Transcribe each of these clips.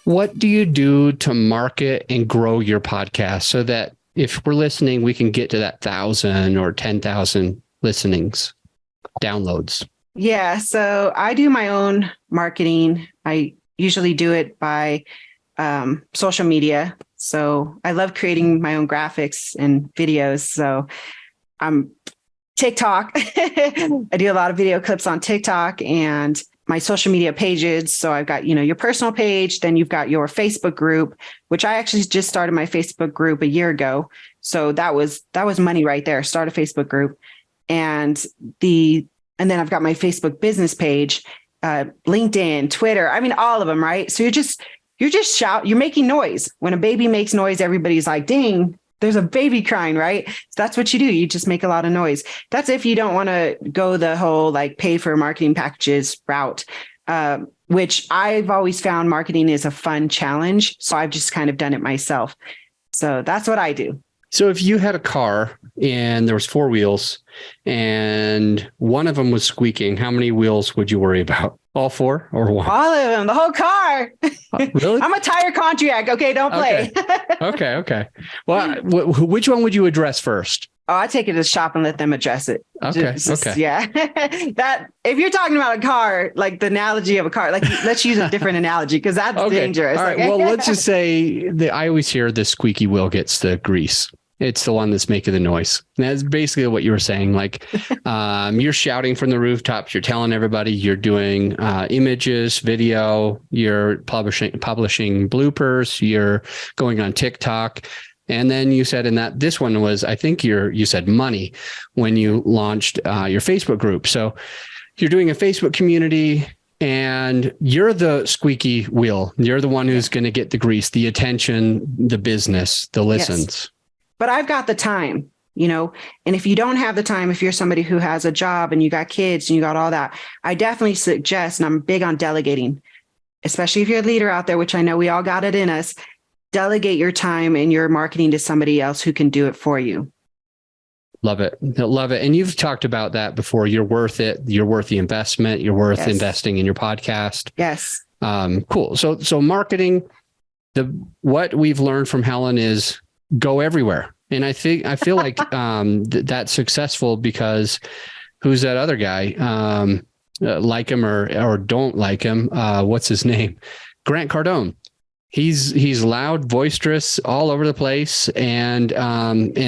What do you do to market and grow your podcast so that if we're listening, we can get to that 1,000 or 10,000 listenings, downloads? Yeah. So I do my own marketing. I usually do it by social media. So I love creating my own graphics and videos. So I'm TikTok. I do a lot of video clips on TikTok and my social media pages. So I've got, your personal page, then you've got your Facebook group, which I actually just started my Facebook group a year ago. So that was money right there. Start a Facebook group. And then I've got my Facebook business page, LinkedIn, Twitter. I mean, all of them, right? So you're making noise. When a baby makes noise, everybody's like, dang, there's a baby crying, right? So that's what you do. You just make a lot of noise. That's if you don't want to go the whole like pay for marketing packages route, which I've always found marketing is a fun challenge. So I've just kind of done it myself. So that's what I do. So if you had a car and there was 4 wheels and one of them was squeaking, how many wheels would you worry about? All 4 or 1? All of them, the whole car. Really? I'm a tire contract. Okay, don't play. Okay. Well, which one would you address first? Oh, I take it to the shop and let them address it. Okay. Yeah. That if you're talking about a car, like the analogy of a car, like let's use a different analogy because that's dangerous. All right. Well, let's just say that I always hear the squeaky wheel gets the grease. It's the one that's making the noise. And that's basically what you were saying. Like you're shouting from the rooftops. You're telling everybody you're doing images, video, you're publishing bloopers, you're going on TikTok. And then you said this one was, I think you said money when you launched your Facebook group. So you're doing a Facebook community and you're the squeaky wheel. You're the one who's going to get the grease, the attention, the business, the listens. Yes. But I've got the time, and if you don't have the time, if you're somebody who has a job and you got kids and you got all that, I definitely suggest, and I'm big on delegating, especially if you're a leader out there, which I know we all got it in us, delegate your time and your marketing to somebody else who can do it for you. Love it. Love it. And you've talked about that before. You're worth it. You're worth the investment. You're worth investing in your podcast. Yes. Cool. So marketing, what we've learned from Helen is go everywhere. And I feel like that's successful because who's that other guy? Like him or don't like him. What's his name? Grant Cardone. He's loud, boisterous, all over the place, and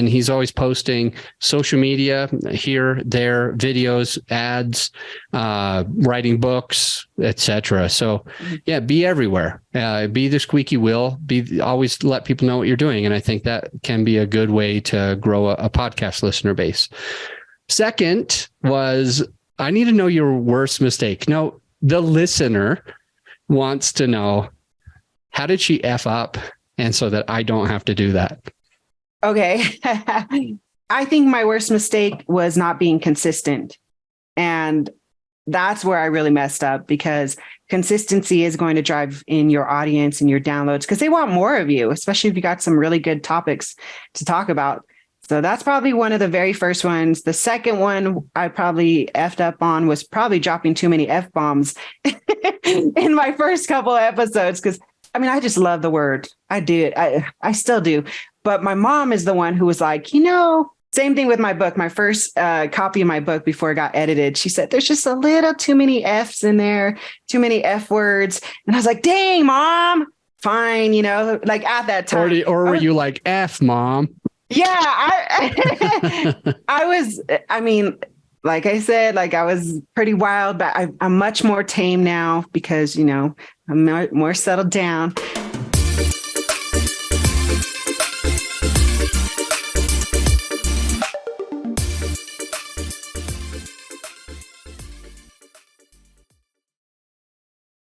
he's always posting social media here, there, videos, ads, writing books, etc. So, yeah, be everywhere. Be the squeaky wheel. Always let people know what you're doing, and I think that can be a good way to grow a podcast listener base. Second was I need to know your worst mistake. No, the listener wants to know. How did she F up? And so that I don't have to do that. Okay. I think my worst mistake was not being consistent. And that's where I really messed up because consistency is going to drive in your audience and your downloads because they want more of you, especially if you got some really good topics to talk about. So that's probably one of the very first ones. The second one I probably effed up on was probably dropping too many F-bombs in my first couple of episodes because I just love the word. I do. I still do. But my mom is the one who was like, same thing with my book, my first copy of my book before it got edited. She said, there's just a little too many F's in there, too many F words. And I was like, dang, Mom, fine. Like at that time. Or were you like, F, Mom? Yeah. I was, like I said, I was pretty wild, but I'm much more tame now because, I'm more settled down.